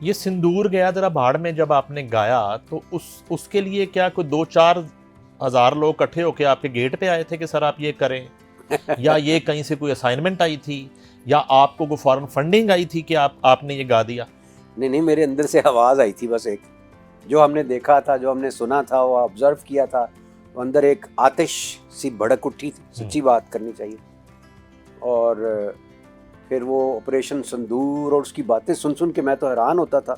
یہ سندور گیا ذرا بھاڑ میں جب آپ نے گایا تو اس کے لیے کیا کوئی 2-4 ہزار لوگ اکٹھے ہو کے آپ کے گیٹ پہ آئے تھے کہ سر آپ یہ کریں، یا یہ کہیں سے کوئی اسائنمنٹ آئی تھی، یا آپ کو کوئی فورن فنڈنگ آئی تھی کہ آپ نے یہ گا دیا؟ نہیں، میرے اندر سے آواز آئی تھی بس ایک، جو ہم نے دیکھا تھا، جو ہم نے سنا تھا، وہ آبزرو کیا تھا، وہ اندر ایک آتش سی بھڑک اٹھی تھی، سچی بات کرنی چاہیے. اور پھر وہ آپریشن سندور اور اس کی باتیں سن کے میں تو حیران ہوتا تھا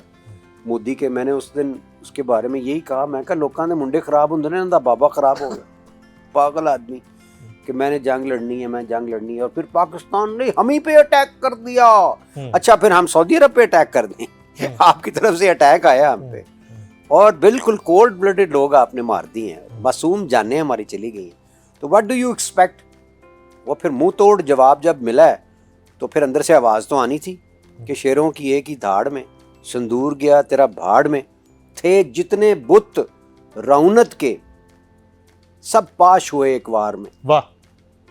مودی کے. میں نے اس دن اس کے بارے میں یہی کہا، میں کہا لوکاں دے منڈے خراب ہوندے نے، اندا بابا خراب ہو گیا، پاگل آدمی، کہ میں نے جنگ لڑنی ہے. اور پھر پاکستان نے ہم ہی پہ اٹیک کر دیا. اچھا پھر ہم سعودی عرب پہ اٹیک کر دیں؟ آپ کی طرف سے اٹیک آیا ہم پہ، اور بالکل کولڈ بلڈڈ لوگ آپ نے مار دیے ہیں، معصوم جانیں ہماری چلی گئی ہیں. تو واٹ ڈو یو ایکسپیکٹ؟ وہ پھر منہ توڑ جواب جب ملا ہے تو پھر اندر سے آواز تو آنی تھی کہ شیروں کی ایک ہی دھاڑ میں سندور گیا تیرا بھاڑ میں، تھے جتنے بت رونت کے سب پاش ہوئے ایک وار میں. واہ،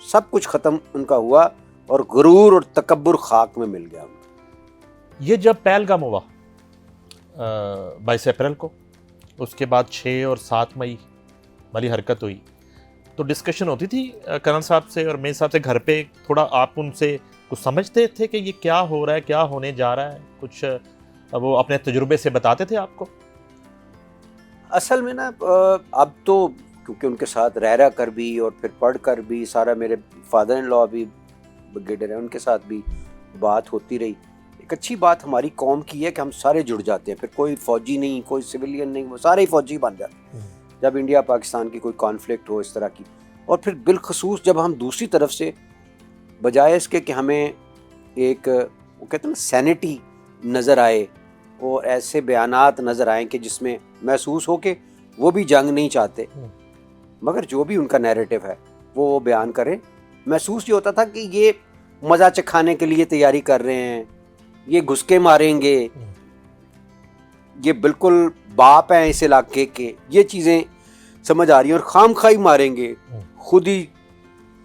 سب کچھ ختم ان کا ہوا اور غرور اور تکبر خاک میں مل گیا. یہ جب پہلگام ہوا 22 اپریل کو، اس کے بعد 6 اور 7 مئی والی حرکت ہوئی، تو ڈسکشن ہوتی تھی کرن صاحب سے اور میر صاحب سے گھر پہ؟ تھوڑا آپ ان سے کچھ سمجھتے تھے کہ یہ کیا ہو رہا ہے، کیا ہونے جا رہا ہے؟ کچھ وہ اپنے تجربے سے بتاتے تھے آپ کو؟ اصل میں نا اب تو کیونکہ ان کے ساتھ رہ کر بھی اور پھر پڑھ کر بھی، سارا میرے فادر ان لا بھی بریگیڈیئر ہیں، ان کے ساتھ بھی بات ہوتی رہی. ایک اچھی بات ہماری قوم کی ہے کہ ہم سارے جڑ جاتے ہیں، پھر کوئی فوجی نہیں، کوئی سویلین نہیں، وہ سارے ہی فوجی بن جاتے ہیں جب انڈیا پاکستان کی کوئی کانفلکٹ ہو اس طرح کی. اور پھر بالخصوص جب ہم دوسری طرف سے بجائے اس کے کہ ہمیں ایک وہ کہتے ہیں نا سینٹی نظر آئے اور ایسے بیانات نظر آئیں کہ جس میں محسوس ہو کہ وہ بھی جنگ نہیں چاہتے، مگر جو بھی ان کا نیریٹو ہے وہ بیان کریں، محسوس یہ ہوتا تھا کہ یہ مزہ چکھانے کے لیے تیاری کر رہے ہیں، یہ گھسکے ماریں گے، یہ بالکل باپ ہیں اس علاقے کے، یہ چیزیں سمجھ آ رہی ہیں، اور خام خواہی ماریں گے، خود ہی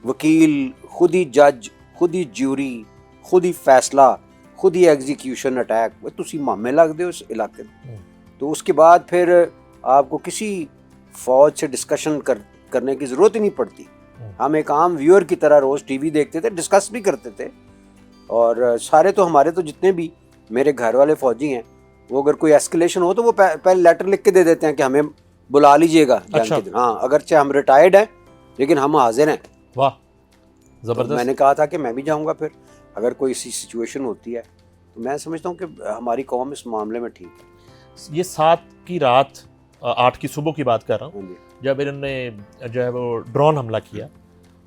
وکیل، خود ہی جج، خود ہی جیوری، خود ہی فیصلہ، خود ہی ایگزیکیوشن اٹیک. وہ تسی مامے لگ دے اس علاقے میں. تو اس کے بعد پھر آپ کو کسی فوج سے ڈسکشن کرنے کی ضرورت ہی نہیں پڑتی. ہم ایک عام ویور کی طرح روز ٹی وی دیکھتے تھے، ڈسکس بھی کرتے تھے. اور سارے تو ہمارے تو جتنے بھی میرے گھر والے فوجی ہیں، وہ اگر کوئی ایسکلیشن ہو تو وہ پہلے لیٹر لکھ کے دے دیتے ہیں کہ ہمیں بلا لیجئے گا جنگ کے دن. ہاں، اگرچہ ہم ریٹائرڈ ہیں لیکن ہم حاضر ہیں. واہ، زبردست. میں نے کہا تھا کہ میں بھی جاؤں گا پھر اگر کوئی ایسی سچویشن ہوتی ہے. تو میں سمجھتا ہوں کہ ہماری قوم اس معاملے میں ٹھیک ہے. یہ 7 کی رات 8 کی صبح کی بات کر رہا ہوں، جب انہوں نے جو ہے وہ ڈرون حملہ کیا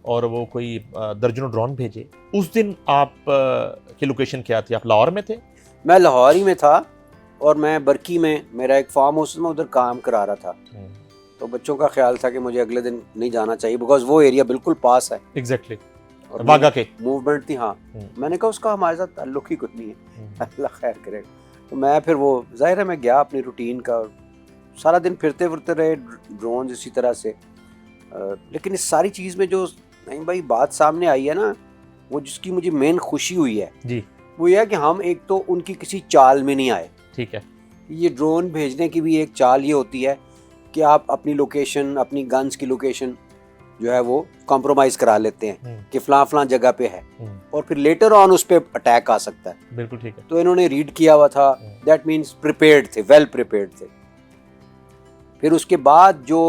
اور وہ کوئی درجنوں ڈرون بھیجے، اس دن آپ کی لوکیشن کیا تھی؟ آپ لاہور میں تھے؟ میں لاہور ہی میں تھا، اور میں برکی میں میرا ایک فارم ہاؤس میں ادھر کام کرا رہا تھا. تو بچوں کا خیال تھا کہ مجھے اگلے دن نہیں جانا چاہیے بیکاز وہ ایریا بالکل پاس ہے. ایگزیکٹلی، واگا کے موومنٹ تھی. ہاں، میں نے کہا اس کا ہمارے ساتھ تعلق ہی کچھ نہیں ہے، اللہ خیر کرے. تو میں پھر وہ ظاہر ہے میں گیا اپنی روٹین کا، سارا دن پھرتے رہے ڈرون اسی طرح سے. لیکن اس ساری چیز میں جو نہیں بھائی بات سامنے آئی ہے نا، وہ جس کی مجھے مین خوشی ہوئی ہے جی، وہ یہ ہے کہ ہم ایک تو ان کی کسی چال میں نہیں آئے. ٹھیک ہے. یہ ڈرون بھیجنے کی بھی ایک چال یہ ہوتی ہے کہ آپ اپنی لوکیشن، اپنی گنز کی لوکیشن جو ہے وہ کمپرومائز کرا لیتے ہیں کہ فلاں جگہ پہ ہے، اور پھر لیٹر آن اس پہ اٹیک آ سکتا ہے. بالکل ٹھیک ہے. تو انہوں نے ریڈ کیا ہوا تھا، دیٹ مینس پریپیئرڈ تھے، ویل پریپیئرڈ تھے. پھر اس کے بعد جو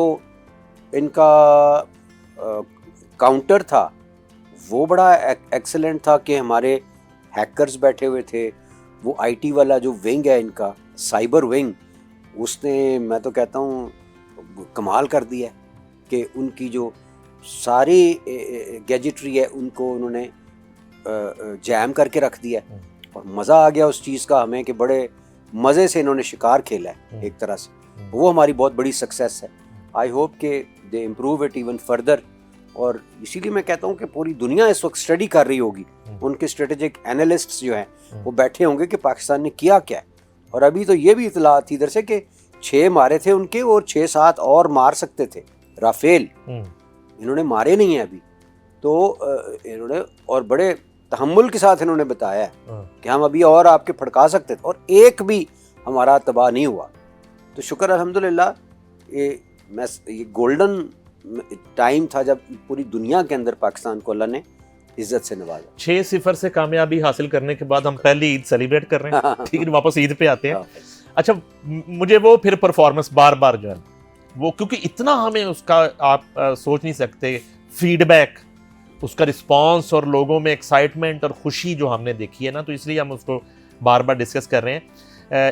ان کا کاؤنٹر تھا وہ بڑا ایکسلنٹ تھا کہ ہمارے ہیکرز بیٹھے ہوئے تھے. وہ آئی ٹی والا جو ونگ ہے ان کا، سائبر ونگ، اس نے میں تو کہتا ہوں کمال کر دیا کہ ان کی جو ساری گیجٹری ہے ان کو انہوں نے جیم کر کے رکھ دیا. اور مزہ آ گیا اس چیز کا ہمیں کہ بڑے مزے سے انہوں نے شکار کھیلا ہے ایک طرح سے. وہ ہماری بہت بڑی سکسیس ہے. آئی ہوپ کہ they improve it even further. اور اسی لیے میں کہتا ہوں کہ پوری دنیا اس وقت اسٹڈی کر رہی ہوگی، ان کے اسٹریٹجک اینالسٹس جو ہیں وہ بیٹھے ہوں گے کہ پاکستان نے کیا کیا ہے. اور ابھی تو یہ بھی اطلاع تھی ادھر سے کہ 6 مارے تھے ان کے، اور 6-7 اور مار سکتے تھے. رافیل انہوں نے مارے نہیں ہیں ابھی. تو انہوں نے اور بڑے تحمل کے ساتھ انہوں نے بتایا ہے کہ ہم ابھی اور آپ کے پھڑکا سکتے تھے، اور ایک بھی ہمارا تباہ نہیں ہوا. تو شکر الحمدللہ یہ گولڈن ٹائم تھا جب پوری دنیا کے اندر پاکستان کو اللہ نے عزت سے نوازا. 6-0 سے کامیابی حاصل کرنے کے بعد ہم پہلی عید سیلیبریٹ کر رہے ہیں, ٹھیک ہے, واپس عید پہ آتے ہیں. اچھا مجھے وہ پھر پرفارمنس بار بار جو ہے وہ, کیونکہ اتنا ہمیں اس کا آپ سوچ نہیں سکتے فیڈ بیک, اس کا رسپانس اور لوگوں میں ایکسائٹمنٹ اور خوشی جو ہم نے دیکھی ہے نا, تو اس لیے ہم اس کو بار بار ڈسکس کر رہے ہیں.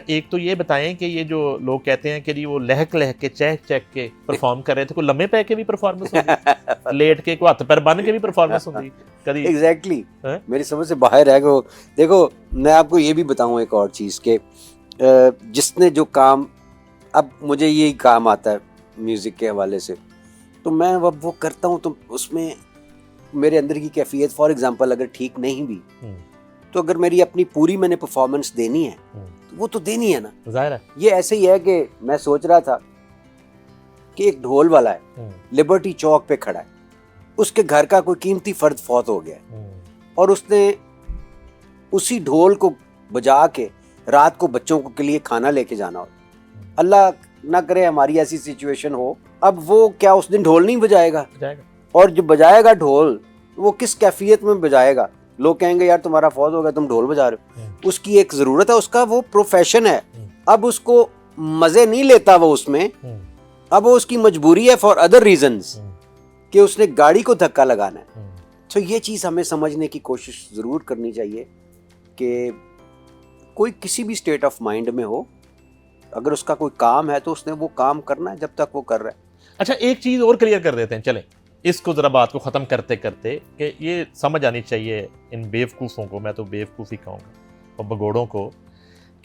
ایک تو یہ بتائیں کہ یہ جو لوگ کہتے ہیں کہ یہ وہ لہک کے چہک چہک کے پرفارم کر رہے تھے, کوئی لمبے پہ کے بھی پرفارمنس ہوتی, لیٹ کے, کوئی ہاتھ پیر بن کے بھی پرفارمنس ہوتی کبھی؟ ایگزیکٹلی میری سمجھ سے باہر ہے. کہ دیکھو میں آپ کو یہ بھی بتاؤں ایک اور چیز کہ جس نے جو کام, اب مجھے یہی کام آتا ہے میوزک کے حوالے سے, تو میں اب وہ کرتا ہوں تو اس میں میرے اندر کی کیفیت فار ایگزامپل اگر ٹھیک نہیں بھی تو اگر میری اپنی پوری میں نے پرفارمنس دینی ہے تو وہ تو دینی ہے نا, ظاہر ہے. یہ ایسے ہی ہے کہ میں سوچ رہا تھا کہ ایک ڈھول والا ہے, لبرٹی چوک پہ کھڑا ہے, اس کے گھر کا کوئی قیمتی فرد فوت ہو گیا ہے اور اس نے اسی ڈھول کو بجا کے رات کو بچوں کے لیے کھانا لے کے جانا ہو. اللہ نہ کرے ہماری ایسی سچویشن ہو, اب وہ کیا اس دن ڈھول نہیں بجائے گا, اور جو بجائے گا ڈھول وہ کس کیفیت میں بجائے گا. لوگ کہیں گے یار تمہارا فوت ہو گیا تم ڈھول بجا رہے ہو, اس کی ایک ضرورت ہے, اس کا وہ پروفیشن ہے. اب اس کو مزے نہیں لیتا وہ اس میں, اب وہ اس کی مجبوری ہے فار ادر ریزنز کہ اس نے گاڑی کو دھکا لگانا ہے. تو یہ چیز ہمیں سمجھنے کی کوشش ضرور کرنی چاہیے کہ کوئی کسی بھی اسٹیٹ آف مائنڈ میں ہو, اگر اس کا کوئی کام ہے تو اس نے وہ کام کرنا ہے جب تک وہ کر رہا ہے. اچھا ایک چیز اور کلیئر کر دیتے ہیں, چلیں اس کو ذرا بات کو ختم کرتے کرتے, کہ یہ سمجھ آنی چاہیے ان بیوقوفوں کو, میں تو بیوقوفی کہوں گا, اور بگوڑوں کو,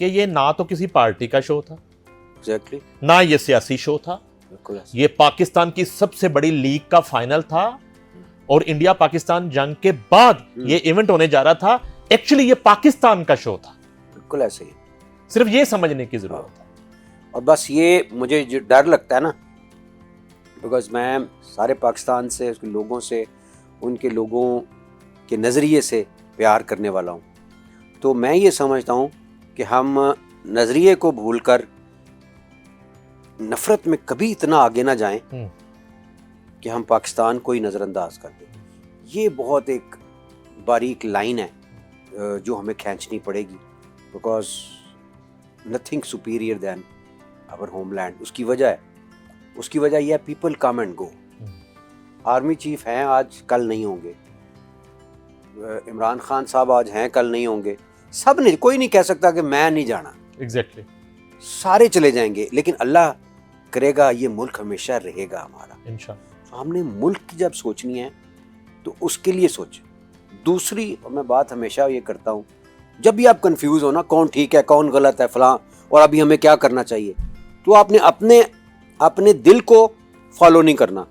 کہ یہ نہ تو کسی پارٹی کا شو تھا, ایگزیکٹلی, نہ یہ سیاسی شو تھا, یہ پاکستان کی سب سے بڑی لیگ کا فائنل تھا, اور انڈیا پاکستان جنگ کے بعد یہ ایونٹ ہونے جا رہا تھا. ایکچولی یہ پاکستان کا شو تھا. بالکل ایسے ہی, صرف یہ سمجھنے کی ضرورت ہے. اور بس یہ مجھے جو ڈر لگتا ہے نا, بیکاز میں سارے پاکستان سے, اس کے لوگوں سے, ان کے لوگوں کے نظریے سے پیار کرنے والا ہوں, تو میں یہ سمجھتا ہوں کہ ہم نظریے کو بھول کر نفرت میں کبھی اتنا آگے نہ جائیں کہ ہم پاکستان کو ہی نظر انداز کر دیں. یہ بہت ایک باریک لائن ہے جو ہمیں کھینچنی پڑے گی, because nothing superior than our homeland. اس کی وجہ یہ ہے people come and go. Army chief ہیں آج, کل نہیں ہوں گے. عمران خان صاحب آج ہیں, کل نہیں ہوں گے. سب نے, کوئی نہیں کہہ سکتا کہ میں نہیں جانا. ایگزیکٹلی, سارے چلے جائیں گے, لیکن اللہ کرے گا یہ ملک ہمیشہ رہے گا ہمارا انشاءاللہ. ہم نے ملک کی جب سوچنی ہے تو اس کے لیے سوچیں. دوسری, اور میں بات ہمیشہ یہ کرتا ہوں, جب بھی آپ کنفیوز ہو نا کون ٹھیک ہے کون غلط ہے فلاں, اور ابھی ہمیں کیا کرنا چاہیے, تو آپ نے اپنے دل کو فالو نہیں کرنا,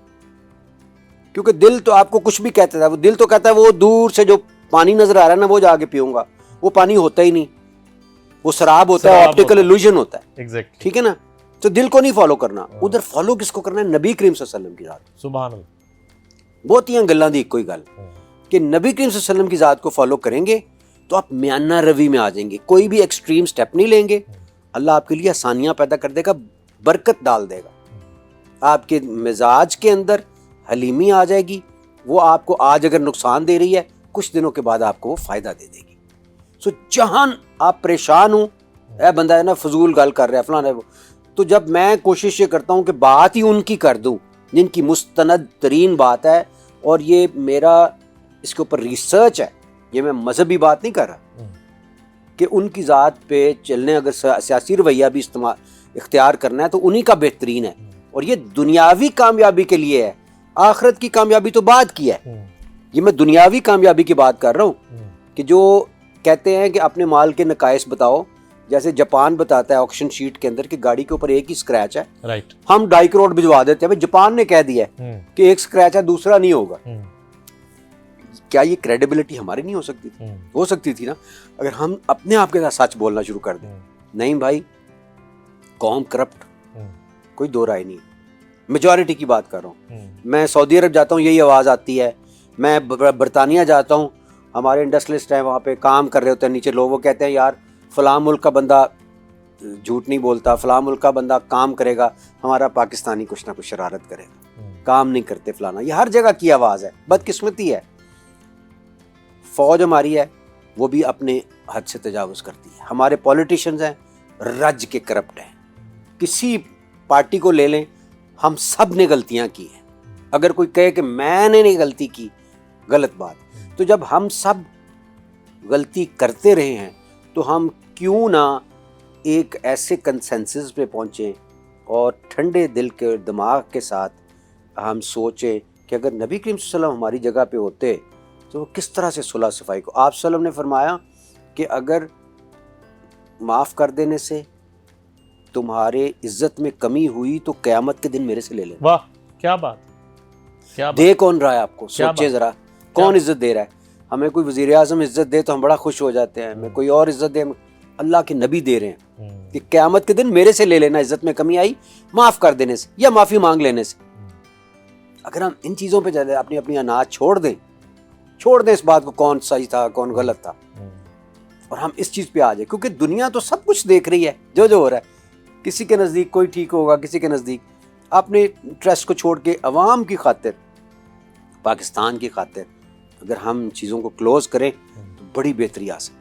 کیونکہ دل تو آپ کو کچھ بھی کہتا ہے. وہ دل تو کہتا ہے وہ دور سے جو پانی نظر آ رہا ہے نا وہ جا کے پیوں گا, وہ پانی ہوتا ہی نہیں, وہ سراب ہوتا ہے, آپٹیکل ایلوژن ہوتا ہے. ٹھیک ہے نا, تو دل کو نہیں فالو کرنا. ادھر فالو کس کو کرنا ہے, نبی کریم صلی اللہ علیہ وسلم کی ذات. سبحان اللہ. بہت ہی گلاں دی کوئی گل کہ نبی کریم صلی اللہ علیہ وسلم کی ذات کو فالو کریں گے تو آپ میانہ روی میں آ جائیں گے. کوئی بھی ایکسٹریم سٹیپ نہیں لیں گے, اللہ آپ کے لیے آسانیاں پیدا کر دے گا, برکت ڈال دے گا. آپ کے مزاج کے اندر حلیمی آ جائے گی, وہ آپ کو آج اگر نقصان دے رہی ہے کچھ دنوں کے بعد آپ کو وہ فائدہ دے دے گی. سو جہاں آپ پریشان ہوں, اے بندہ ہے نا فضول گل کر رہا ہے فلاں, تو جب میں کوشش یہ کرتا ہوں کہ بات ہی ان کی کر دوں جن کی مستند ترین بات ہے, اور یہ میرا اس کے اوپر ریسرچ ہے, یہ میں مذہبی بات نہیں کر رہا, کہ ان کی ذات پہ چلنے اگر سیاسی رویہ بھی اختیار کرنا ہے تو انہی کا بہترین ہے. اور یہ دنیاوی کامیابی کے لیے ہے, آخرت کی کامیابی تو بعد کی ہے. یہ میں دنیاوی کامیابی کی بات کر رہا ہوں, کہ جو کہتے ہیں کہ اپنے مال کے نقائص بتاؤ, جیسے جاپان بتاتا ہے آکشن شیٹ کے اندر کہ گاڑی کے اوپر ایک ہی سکریچ ہے, ہم 2.5 کروڑ بھجوا دیتے ہیں. جاپان نے کہہ دیا ہے کہ ایک سکریچ ہے دوسرا نہیں ہوگا. کیا یہ کریڈیبلٹی ہماری نہیں ہو سکتی تھی؟ ہو سکتی تھی نا, اگر ہم اپنے آپ کے ساتھ سچ بولنا شروع کر دیں. نہیں بھائی, قوم کرپٹ, کوئی دو رائے نہیں. میجورٹی کی بات کر رہا ہوں. میں سعودی عرب جاتا ہوں یہی آواز آتی ہے, میں برطانیہ جاتا ہوں, ہمارے انڈسٹریلسٹ ہیں وہاں پہ کام کر رہے ہوتے ہیں نیچے لوگ, وہ کہتے ہیں یار فلاں ملک کا بندہ جھوٹ نہیں بولتا، فلاں ملک کا بندہ کام کرے گا، ہمارا پاکستانی کچھ نہ کچھ شرارت کرے گا، کام نہیں کرتے فلانا. یہ ہر جگہ کی آواز ہے، بدقسمتی ہے. فوج ہماری ہے وہ بھی اپنے حد سے تجاوز کرتی ہے. ہمارے پولیٹیشنز ہیں رج کے کرپٹ ہیں. کسی پارٹی کو لے لیں، ہم سب نے غلطیاں کی ہیں. اگر کوئی کہے کہ میں نے نہیں غلطی کی، غلط بات. تو جب ہم سب غلطی کرتے رہے ہیں تو ہم کیوں نہ ایک ایسے کنسنسس پہ پہنچیں اور ٹھنڈے دل کے دماغ کے ساتھ ہم سوچیں کہ اگر نبی کریم صلی اللہ علیہ وسلم ہماری جگہ پہ ہوتے تو وہ کس طرح سے صلح صفائی کو. آپ صلی اللہ علیہ وسلم نے فرمایا کہ اگر معاف کر دینے سے تمہارے عزت میں کمی ہوئی تو قیامت کے دن میرے سے لے لینا. واہ کیا بات، کیا بات. دے کون رہا ہے آپ کو؟ کیا سوچے بات. ذرا کون عزت دے رہا ہے. ہمیں کوئی وزیر اعظم عزت دے تو ہم بڑا خوش ہو جاتے ہیں، ہمیں کوئی اور عزت دے. اللہ کے نبی دے رہے ہیں کہ قیامت کے دن میرے سے لے لینا، عزت میں کمی آئی معاف کر دینے سے یا معافی مانگ لینے سے. اگر ہم ان چیزوں پہ جاتے اپنی اپنی اناج چھوڑ دیں اس بات کو کون صحیح تھا کون غلط تھا، اور ہم اس چیز پہ آ جائیں. کیونکہ دنیا تو سب کچھ دیکھ رہی ہے جو ہو رہا ہے. کسی کے نزدیک کوئی ٹھیک ہوگا، کسی کے نزدیک. اپنے ٹرسٹ کو چھوڑ کے عوام کی خاطر، پاکستان کی خاطر اگر ہم چیزوں کو کلوز کریں تو بڑی بہتری آ سکتی ہے.